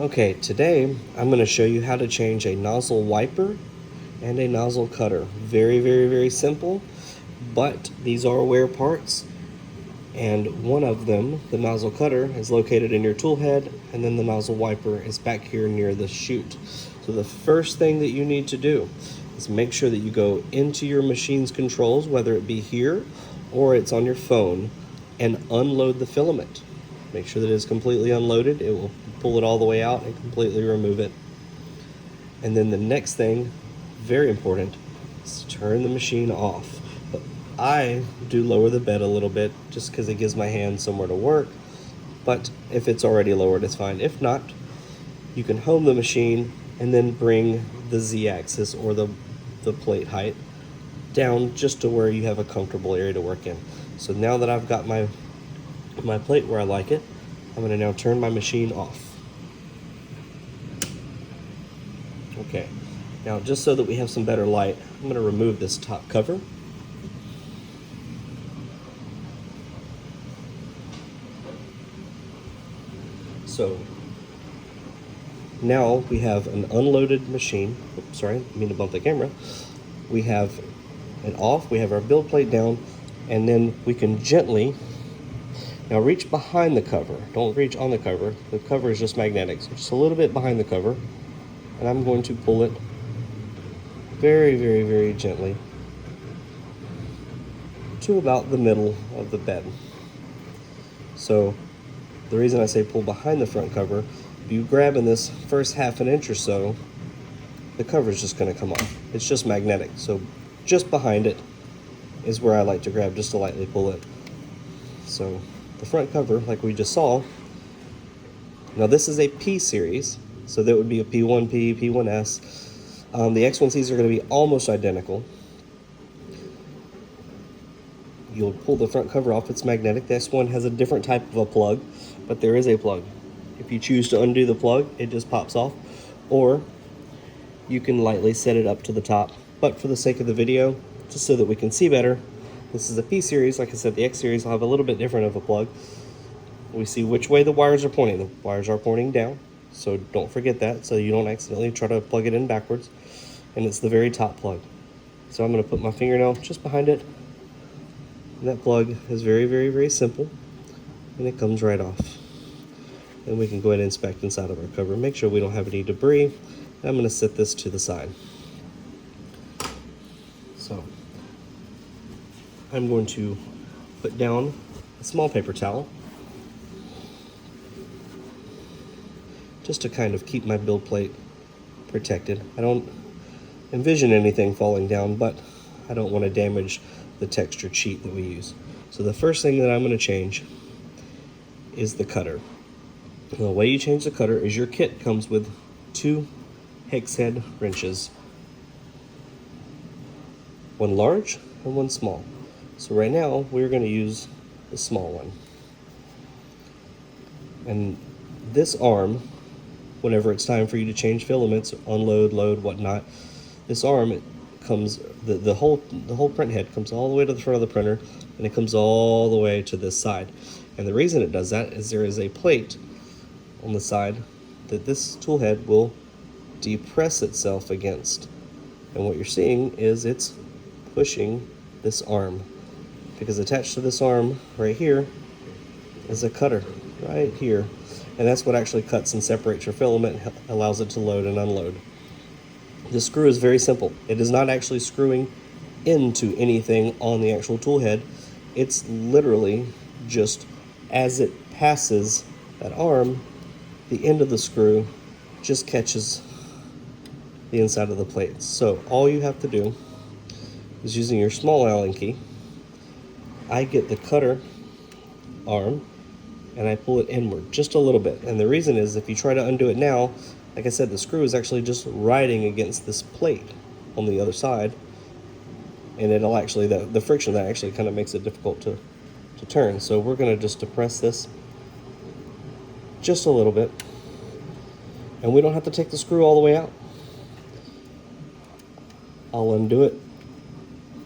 Okay, today I'm going to show you how to change a nozzle wiper and a nozzle cutter. Very, very, very simple, but these are wear parts, and one of them, the nozzle cutter, is located in your tool head, and then the nozzle wiper is back here near the chute. So the first thing that you need to do is make sure that you go into your machine's controls, whether it be here or it's on your phone, and unload the filament. Make sure that it is completely unloaded. It will pull it all the way out and completely remove it. And then the next thing, very important, is to turn the machine off. But I do lower the bed a little bit just because it gives my hand somewhere to work. But if it's already lowered, it's fine. If not, you can home the machine and then bring the Z-axis or the plate height down just to where you have a comfortable area to work in. So now that I've got my plate where I like it, I'm going to now turn my machine off. Okay, now just so that we have some better light, I'm going to remove this top cover. So now we have an unloaded machine. Oops, sorry, I didn't mean to bump the camera. We have it off, we have our build plate down, and then we can gently, now reach behind the cover. Don't reach on the cover. The cover is just magnetic, so just a little bit behind the cover. And I'm going to pull it very, very, very gently to about the middle of the bed. So the reason I say pull behind the front cover, if you grab in this first half an inch or so, the cover is just going to come off. It's just magnetic. So just behind it is where I like to grab, just to lightly pull it. So the front cover, like we just saw, now this is a P series, so that would be a P1P, P1S. The X1Cs are going to be almost identical. You'll pull the front cover off, it's magnetic. The X1 has a different type of a plug, but there is a plug. If you choose to undo the plug, it just pops off, or you can lightly set it up to the top. But for the sake of the video, just so that we can see better, this is a P series. Like I said, the X series will have a little bit different of a plug. We see which way the wires are pointing. The wires are pointing down, so don't forget that, so you don't accidentally try to plug it in backwards. And it's the very top plug. So I'm going to put my fingernail just behind it. And that plug is very, very, very simple, and it comes right off. And we can go ahead and inspect inside of our cover, make sure we don't have any debris. And I'm going to set this to the side. So I'm going to put down a small paper towel just to kind of keep my build plate protected. I don't envision anything falling down, but I don't want to damage the textured sheet that we use. So the first thing that I'm going to change is the cutter. The way you change the cutter is your kit comes with 2 hex head wrenches, one large and one small. So right now we're going to use the small one. And this arm, whenever it's time for you to change filaments, unload, load, whatnot, this arm, it comes, the whole print head comes all the way to the front of the printer, and it comes all the way to this side. And the reason it does that is there is a plate on the side that this tool head will depress itself against. And what you're seeing is it's pushing this arm, because attached to this arm right here is a cutter right here. And that's what actually cuts and separates your filament, allows it to load and unload. The screw is very simple. It is not actually screwing into anything on the actual tool head. It's literally just as it passes that arm, the end of the screw just catches the inside of the plate. So all you have to do is, using your small Allen key, I get the cutter arm and I pull it inward just a little bit. And the reason is, if you try to undo it now, like I said, the screw is actually just riding against this plate on the other side, and it'll actually, the friction of that actually kind of makes it difficult to turn. So we're going to just depress this just a little bit, and we don't have to take the screw all the way out. I'll undo it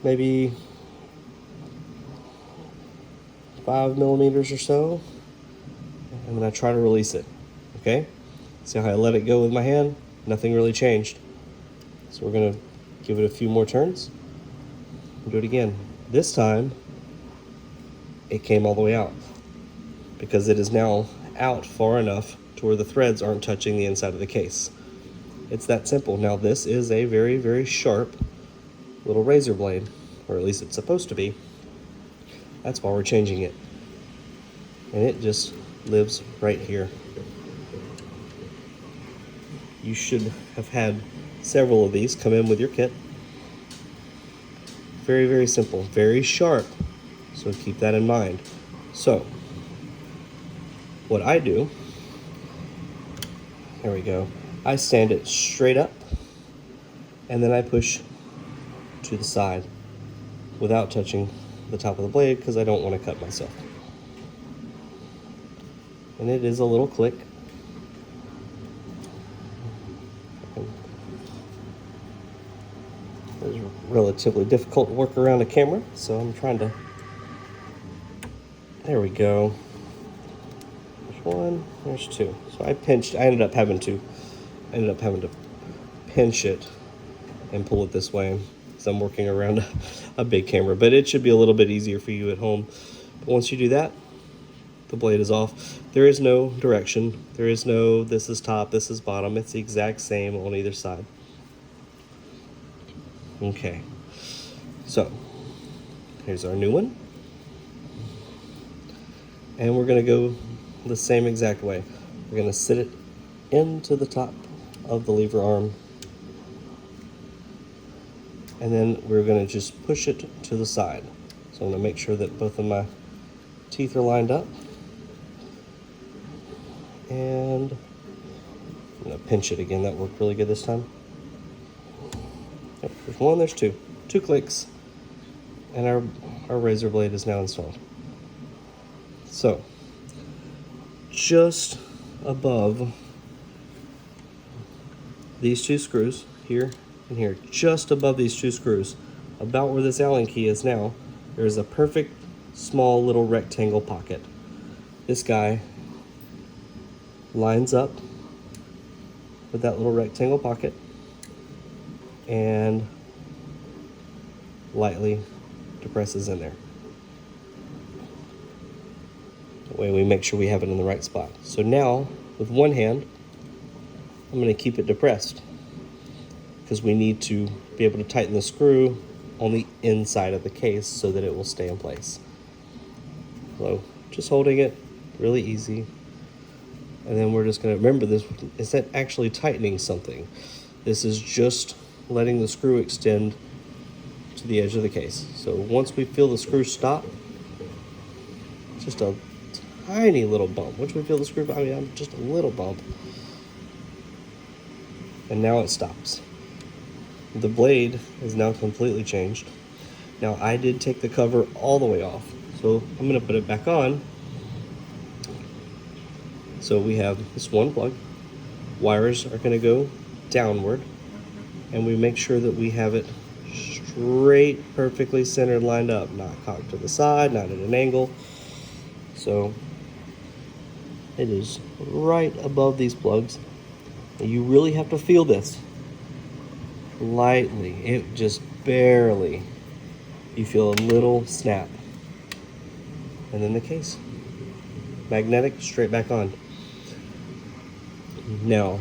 maybe 5 millimeters or so, and then I try to release it. Okay, See how I let it go with my hand? Nothing really changed. So we're gonna give it a few more turns and do it again. This time, it came all the way out because it is now out far enough to where the threads aren't touching the inside of the case. It's that simple. Now this is a very, very sharp little razor blade, or at least it's supposed to be. That's why we're changing it. And it just lives right here. You should have had several of these come in with your kit. Very, very simple, very sharp. So keep that in mind. So what I do, there we go. I stand it straight up and then I push to the side without touching the top of the blade because I don't want to cut myself. And it is a little click. It's relatively difficult to work around a camera, so I'm trying to. There we go. There's one, there's two. So I ended up having to pinch it and pull it this way because I'm working around a big camera, but it should be a little bit easier for you at home. But once you do that, the blade is off. There is no direction. There is no this is top, this is bottom. It's the exact same on either side. Okay, so here's our new one. And we're gonna go the same exact way. We're gonna sit it into the top of the lever arm. And then we're gonna just push it to the side. So I'm gonna make sure that both of my teeth are lined up. And I'm gonna pinch it again. That worked really good this time. Yep, there's one, there's two. 2 clicks. And our razor blade is now installed. So, just above these 2 screws, here and here, just above these 2 screws, about where this Allen key is now, there's a perfect small little rectangle pocket. This guy lines up with that little rectangle pocket and lightly depresses in there. That way we make sure we have it in the right spot. So now, with one hand, I'm going to keep it depressed because we need to be able to tighten the screw on the inside of the case so that it will stay in place. So just holding it, really easy. And then we're just going to remember this isn't actually tightening something. This is just letting the screw extend to the edge of the case. So once we feel the screw stop, just a tiny little bump. Once we feel the screw, just a little bump. And now it stops. The blade is now completely changed. Now I did take the cover all the way off. So I'm going to put it back on. So we have this one plug. Wires are going to go downward. And we make sure that we have it straight, perfectly centered, lined up. Not cocked to the side, not at an angle. So it is right above these plugs. And you really have to feel this lightly. It just barely. You feel a little snap. And then the case. Magnetic, straight back on. Now,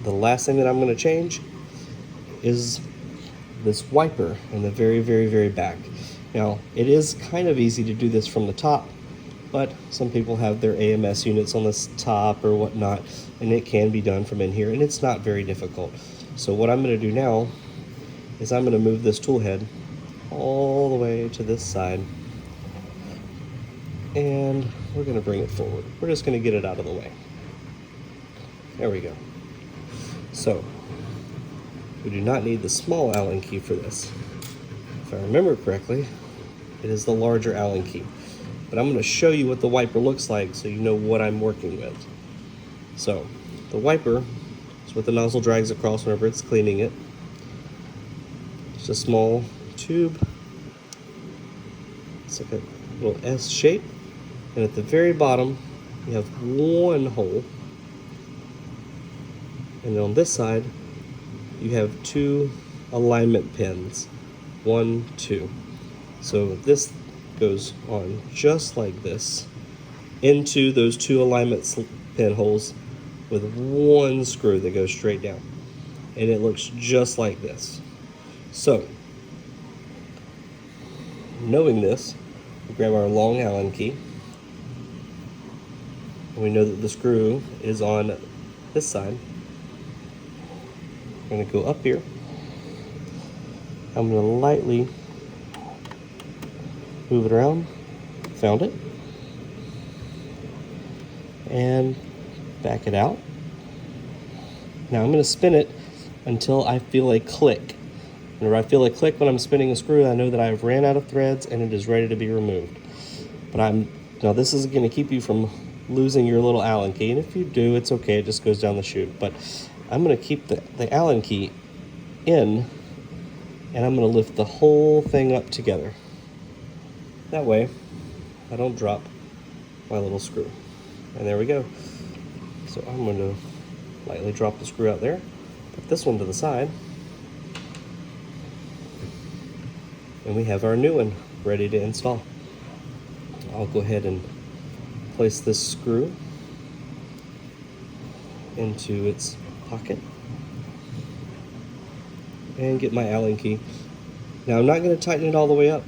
the last thing that I'm going to change is this wiper in the very, very, very back. Now, it is kind of easy to do this from the top, but some people have their AMS units on the top or whatnot, and it can be done from in here, and it's not very difficult. So what I'm going to do now is I'm going to move this tool head all the way to this side, and we're going to bring it forward. We're just going to get it out of the way. There we go. So, we do not need the small Allen key for this. If I remember correctly, it is the larger Allen key. But I'm going to show you what the wiper looks like so you know what I'm working with. So, the wiper is what the nozzle drags across whenever it's cleaning it. It's a small tube. It's like a little S shape. And at the very bottom, you have one hole. And on this side, you have 2 alignment pins. 1, 2. So this goes on just like this into those 2 alignment pin holes with 1 screw that goes straight down. And it looks just like this. So, knowing this, we grab our long Allen key. And we know that the screw is on this side. I'm going to go up here. I'm going to lightly move it around. Found it. And back it out. Now I'm going to spin it until I feel a click. Whenever I feel a click when I'm spinning a screw, I know that I've ran out of threads and it is ready to be removed. But now this is going to keep you from losing your little Allen key, and if you do, it's okay, it just goes down the chute. But I'm going to keep the Allen key in, and I'm going to lift the whole thing up together. That way, I don't drop my little screw. And there we go. So I'm going to lightly drop the screw out there, put this one to the side, and we have our new one ready to install. I'll go ahead and place this screw into its pocket and get my Allen key. Now I'm not going to tighten it all the way up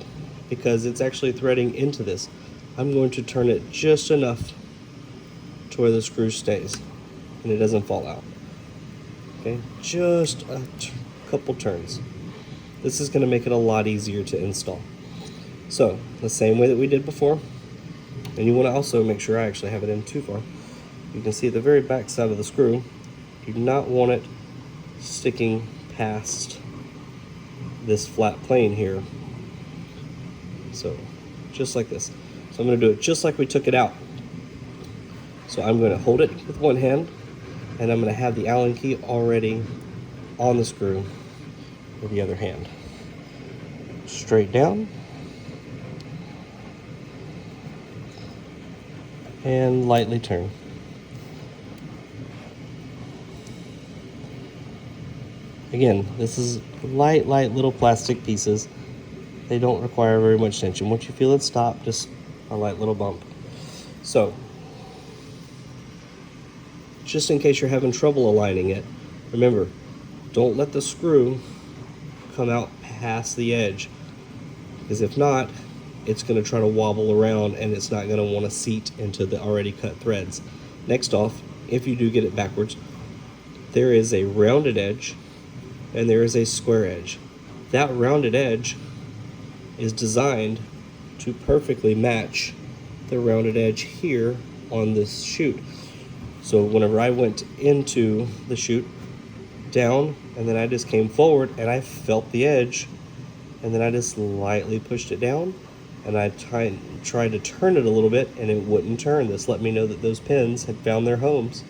because it's actually threading into this. I'm going to turn it just enough to where the screw stays and it doesn't fall out. Okay, just a couple turns. This is going to make it a lot easier to install. So, the same way that we did before, and you want to also make sure I actually have it in too far. You can see the very back side of the screw. You do not want it sticking past this flat plane here. So, just like this. So I'm going to do it just like we took it out. So I'm going to hold it with one hand, and I'm going to have the Allen key already on the screw with the other hand. Straight down. And lightly turn. Again, this is light little plastic pieces. They don't require very much tension. Once you feel it stop, just a light little bump. So, just in case you're having trouble aligning it, remember, don't let the screw come out past the edge, because if not, it's going to try to wobble around and it's not going to want to seat into the already cut threads. Next off, if you do get it backwards, there is a rounded edge and there is a square edge. That rounded edge is designed to perfectly match the rounded edge here on this chute. So whenever I went into the chute, down, and then I just came forward and I felt the edge, and then I just lightly pushed it down, and I tried to turn it a little bit and it wouldn't turn. This let me know that those pins had found their homes,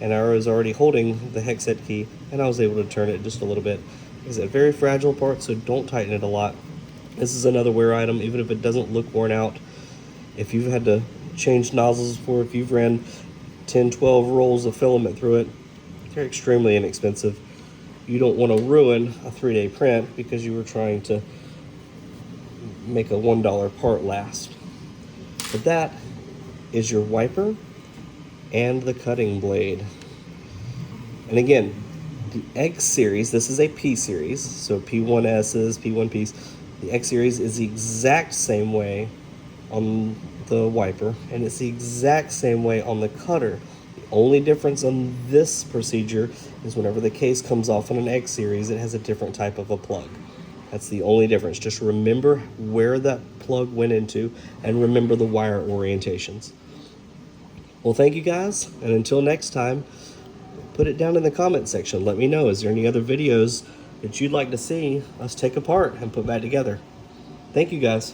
and I was already holding the hex set key and I was able to turn it just a little bit. It's a very fragile part, so don't tighten it a lot. This is another wear item, even if it doesn't look worn out. If you've had to change nozzles before, if you've ran 10, 12 rolls of filament through it, they're extremely inexpensive. You don't want to ruin a 3-day print because you were trying to make a $1 part last. But that is your wiper and the cutting blade. And again, the X series, this is a P series, so P1Ss, P1Ps. The X series is the exact same way on the wiper, and it's the exact same way on the cutter. The only difference on this procedure is whenever the case comes off on an X series, it has a different type of a plug. That's the only difference. Just remember where that plug went into and remember the wire orientations. Well, thank you guys, and until next time, put it down in the comment section. Let me know, is there any other videos that you'd like to see us take apart and put back together? Thank you guys.